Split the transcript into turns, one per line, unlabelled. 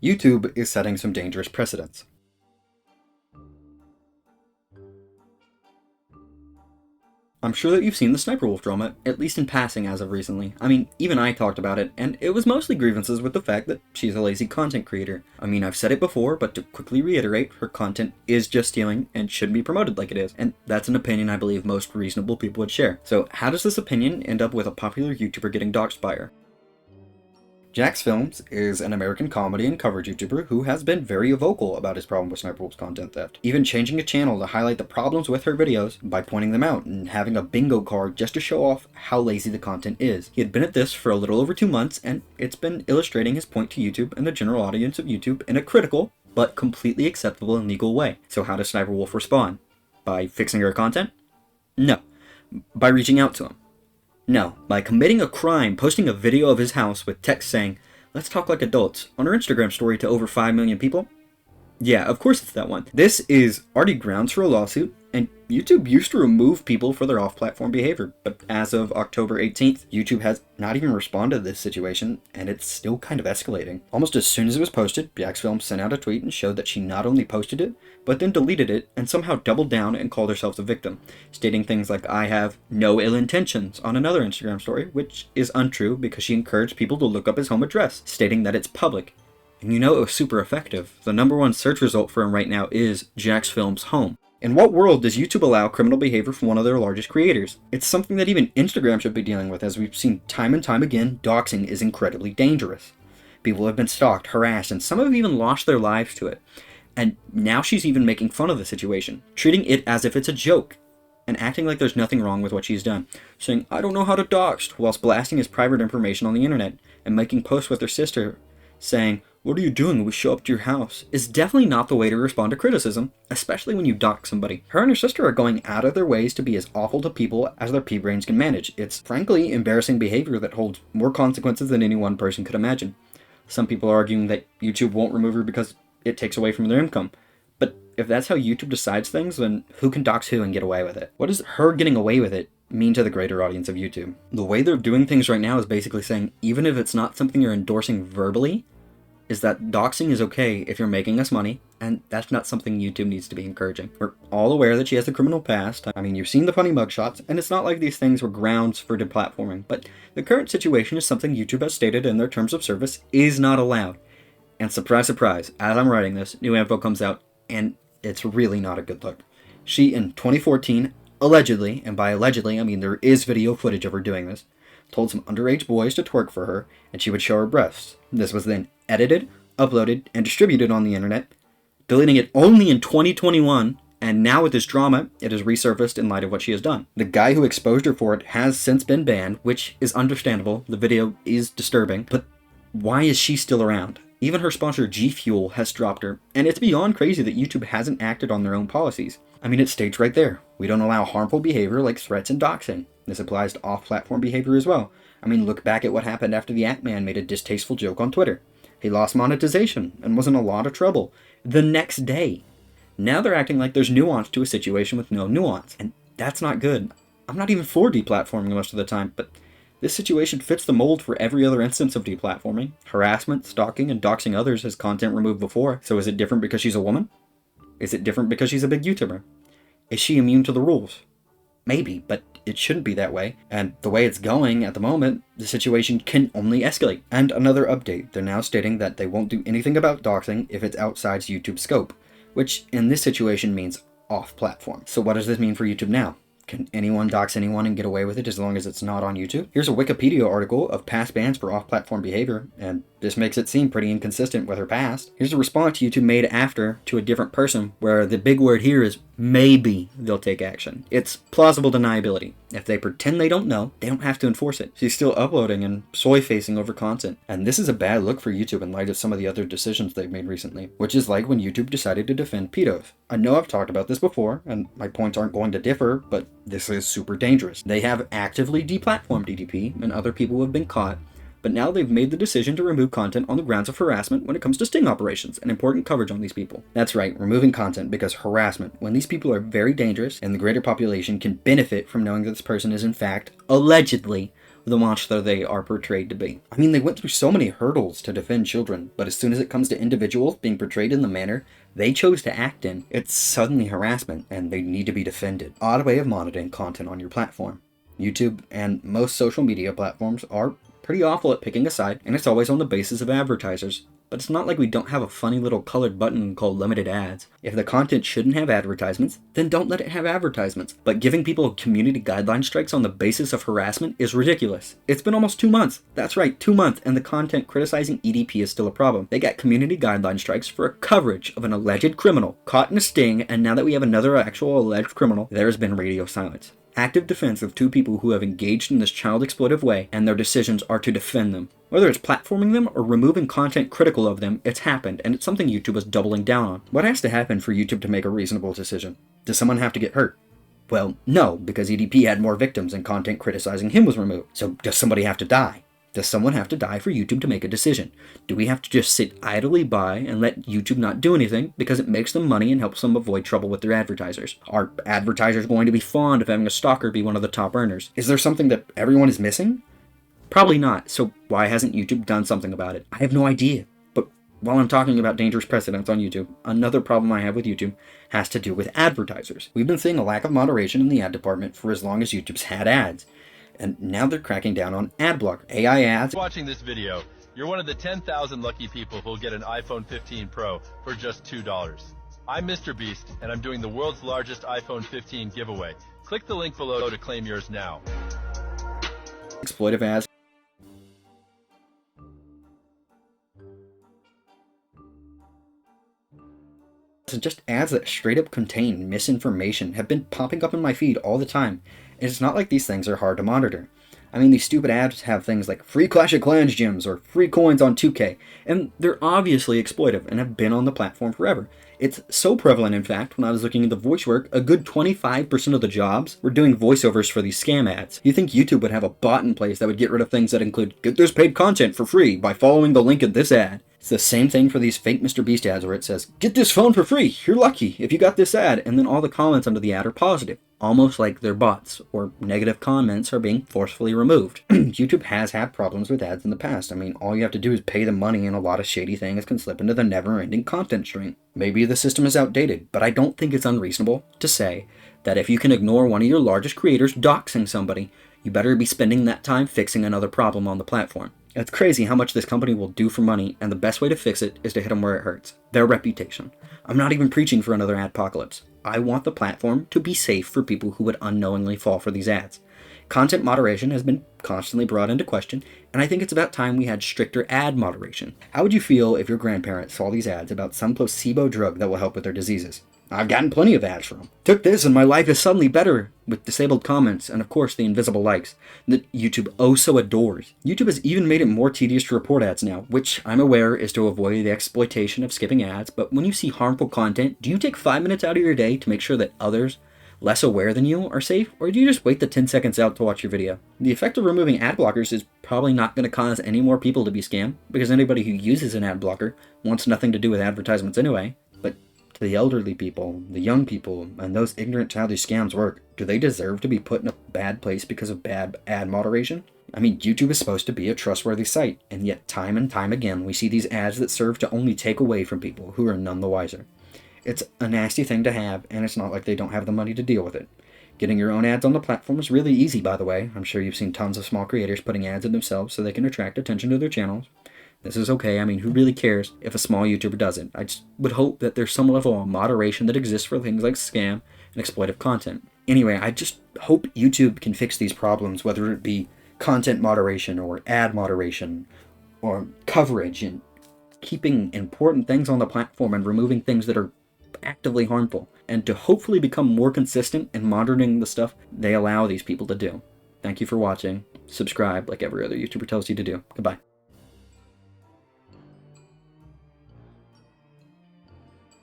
YouTube is setting some dangerous precedents. I'm sure that you've seen the Sniper Wolf drama, at least in passing as of recently. I mean, even I talked about it, and it was mostly grievances with the fact that she's a lazy content creator. I mean, I've said it before, but to quickly reiterate, her content is just stealing and shouldn't be promoted like it is, and that's an opinion I believe most reasonable people would share. So how does this opinion end up with a popular YouTuber getting doxxed by her? Jax Films is an American comedy and coverage YouTuber who has been very vocal about his problem with Sniper Wolf's content theft, even changing a channel to highlight the problems with her videos by pointing them out and having a bingo card just to show off how lazy the content is. He had been at this for a little over 2 months, and it's been illustrating his point to YouTube and the general audience of YouTube in a critical, but completely acceptable and legal way. So how does Sniper Wolf respond? By fixing her content? No. By reaching out to him? No, by committing a crime, posting a video of his house with text saying, "Let's talk like adults," on her Instagram story to over 5 million people? Yeah, of course it's that one. This is already grounds for a lawsuit, and YouTube used to remove people for their off-platform behavior, but as of October 18th, YouTube has not even responded to this situation, and it's still kind of escalating. Almost as soon as it was posted, Jax Film sent out a tweet and showed that she not only posted it, but then deleted it and somehow doubled down and called herself a victim, stating things like, "I have no ill intentions" on another Instagram story, which is untrue because she encouraged people to look up his home address, stating that it's public. And you know it was super effective. The #1 search result for him right now is Jax Film's home. In what world does YouTube allow criminal behavior from one of their largest creators? It's something that even Instagram should be dealing with, as we've seen time and time again, doxing is incredibly dangerous. People have been stalked, harassed, and some have even lost their lives to it. And now she's even making fun of the situation, treating it as if it's a joke, and acting like there's nothing wrong with what she's done, saying, "I don't know how to dox," whilst blasting his private information on the internet, and making posts with her sister saying, "What are you doing when we show up to your house?" is definitely not the way to respond to criticism, especially when you dox somebody. Her and her sister are going out of their ways to be as awful to people as their pea-brains can manage. It's frankly embarrassing behavior that holds more consequences than any one person could imagine. Some people are arguing that YouTube won't remove her because it takes away from their income. But if that's how YouTube decides things, then who can dox who and get away with it? What does her getting away with it mean to the greater audience of YouTube? The way they're doing things right now is basically saying, even if it's not something you're endorsing verbally, is that doxing is okay if you're making us money, and that's not something YouTube needs to be encouraging. We're all aware that she has a criminal past. I mean, you've seen the funny mugshots, and it's not like these things were grounds for deplatforming, but the current situation is something YouTube has stated in their terms of service is not allowed. And surprise, surprise, as I'm writing this, new info comes out, and it's really not a good look. She, in 2014, allegedly, and by allegedly I mean there is video footage of her doing this, told some underage boys to twerk for her, and she would show her breasts. This was then edited, uploaded, and distributed on the internet, deleting it only in 2021, and now with this drama, it has resurfaced in light of what she has done. The guy who exposed her for it has since been banned, which is understandable. The video is disturbing, but why is she still around? Even her sponsor G Fuel has dropped her, and it's beyond crazy that YouTube hasn't acted on their own policies. I mean, it states right there, we don't allow harmful behavior like threats and doxing. This applies to off-platform behavior as well. I mean, look back at what happened after the Ant-Man made a distasteful joke on Twitter. He lost monetization and was in a lot of trouble the next day. Now they're acting like there's nuance to a situation with no nuance, and that's not good. I'm not even for deplatforming most of the time, but this situation fits the mold for every other instance of deplatforming. Harassment, stalking, and doxing others as content removed before. So is it different because she's a woman? Is it different because she's a big YouTuber? Is she immune to the rules? Maybe, but it shouldn't be that way. And the way it's going at the moment, the situation can only escalate. And another update, they're now stating that they won't do anything about doxing if it's outside YouTube's scope, which in this situation means off-platform. So what does this mean for YouTube now? Can anyone dox anyone and get away with it as long as it's not on YouTube? Here's a Wikipedia article of past bans for off-platform behavior, and this makes it seem pretty inconsistent with her past. Here's a response YouTube made after to a different person, where the big word here is maybe they'll take action. It's plausible deniability. If they pretend they don't know, they don't have to enforce it. She's still uploading and soy-facing over content, and this is a bad look for YouTube in light of some of the other decisions they've made recently, which is like when YouTube decided to defend pedos. I know I've talked about this before, and my points aren't going to differ, but this is super dangerous. They have actively deplatformed DDP, and other people have been caught, but now they've made the decision to remove content on the grounds of harassment when it comes to sting operations and important coverage on these people. That's right, removing content because harassment, when these people are very dangerous and the greater population can benefit from knowing that this person is in fact, allegedly, the monster they are portrayed to be. I mean, they went through so many hurdles to defend children, but as soon as it comes to individuals being portrayed in the manner they chose to act in, it's suddenly harassment and they need to be defended. Odd way of monitoring content on your platform. YouTube and most social media platforms are pretty awful at picking a side, and it's always on the basis of advertisers. But it's not like we don't have a funny little colored button called limited ads. If the content shouldn't have advertisements, then don't let it have advertisements. But giving people community guideline strikes on the basis of harassment is ridiculous. It's been almost 2 months. That's right, 2 months, and the content criticizing EDP is still a problem. They got community guideline strikes for a coverage of an alleged criminal caught in a sting, and now that we have another actual alleged criminal, there's been radio silence. Active defense of 2 people who have engaged in this child exploitive way, and their decisions are to defend them. Whether it's platforming them or removing content critical of them, it's happened, and it's something YouTube is doubling down on. What has to happen for YouTube to make a reasonable decision? Does someone have to get hurt? Well, no, because EDP had more victims and content criticizing him was removed. So does somebody have to die? Does someone have to die for YouTube to make a decision? Do we have to just sit idly by and let YouTube not do anything because it makes them money and helps them avoid trouble with their advertisers? Are advertisers going to be fond of having a stalker be one of the top earners? Is there something that everyone is missing? Probably not, so why hasn't YouTube done something about it? I have no idea. But while I'm talking about dangerous precedents on YouTube, another problem I have with YouTube has to do with advertisers. We've been seeing a lack of moderation in the ad department for as long as YouTube's had ads. And now they're cracking down on ad block, AI ads.
Watching this video, you're one of the 10,000 lucky people who'll get an iPhone 15 Pro for just $2. I'm Mr. Beast, and I'm doing the world's largest iPhone 15 giveaway. Click the link below to claim yours now.
Exploitive ads. And just ads that straight up contain misinformation have been popping up in my feed all the time. And it's not like these things are hard to monitor. I mean, these stupid ads have things like free Clash of Clans gems or free coins on 2K, and they're obviously exploitive and have been on the platform forever. It's so prevalent, in fact, when I was looking into voice work, a good 25% of the jobs were doing voiceovers for these scam ads. You think YouTube would have a bot in place that would get rid of things that include, get this paid content for free by following the link in this ad. It's the same thing for these fake Mr. Beast ads where it says, get this phone for free, you're lucky if you got this ad, and then all the comments under the ad are positive. Almost like they're bots, or negative comments are being forcefully removed. YouTube has had problems with ads in the past. I mean, all you have to do is pay the money and a lot of shady things can slip into the never-ending content stream. Maybe the system is outdated, but I don't think it's unreasonable to say that if you can ignore one of your largest creators doxing somebody, you better be spending that time fixing another problem on the platform. It's crazy how much this company will do for money, and the best way to fix it is to hit them where it hurts. Their reputation. I'm not even preaching for another adpocalypse. I want the platform to be safe for people who would unknowingly fall for these ads. Content moderation has been constantly brought into question, and I think it's about time we had stricter ad moderation. How would you feel if your grandparents saw these ads about some placebo drug that will help with their diseases? I've gotten plenty of ads from them. Took this and my life is suddenly better, with disabled comments and of course the invisible likes that YouTube oh so adores. YouTube has even made it more tedious to report ads now, which I'm aware is to avoid the exploitation of skipping ads, but when you see harmful content, do you take 5 minutes out of your day to make sure that others less aware than you are safe, or do you just wait the 10 seconds out to watch your video? The effect of removing ad blockers is probably not going to cause any more people to be scammed, because anybody who uses an ad blocker wants nothing to do with advertisements anyway. But to the elderly people, the young people, and those ignorant to how these scams work, do they deserve to be put in a bad place because of bad ad moderation? I mean, YouTube is supposed to be a trustworthy site, and yet time and time again we see these ads that serve to only take away from people who are none the wiser. It's a nasty thing to have, and it's not like they don't have the money to deal with it. Getting your own ads on the platform is really easy, by the way. I'm sure you've seen tons of small creators putting ads in themselves so they can attract attention to their channels. This is okay. I mean, who really cares if a small YouTuber does it? I just would hope that there's some level of moderation that exists for things like scam and exploitive content. Anyway, I just hope YouTube can fix these problems, whether it be content moderation or ad moderation or coverage and keeping important things on the platform and removing things that are actively harmful, and to hopefully become more consistent in monitoring the stuff they allow these people to do. Thank you for watching. Subscribe like every other YouTuber tells you to do. Goodbye.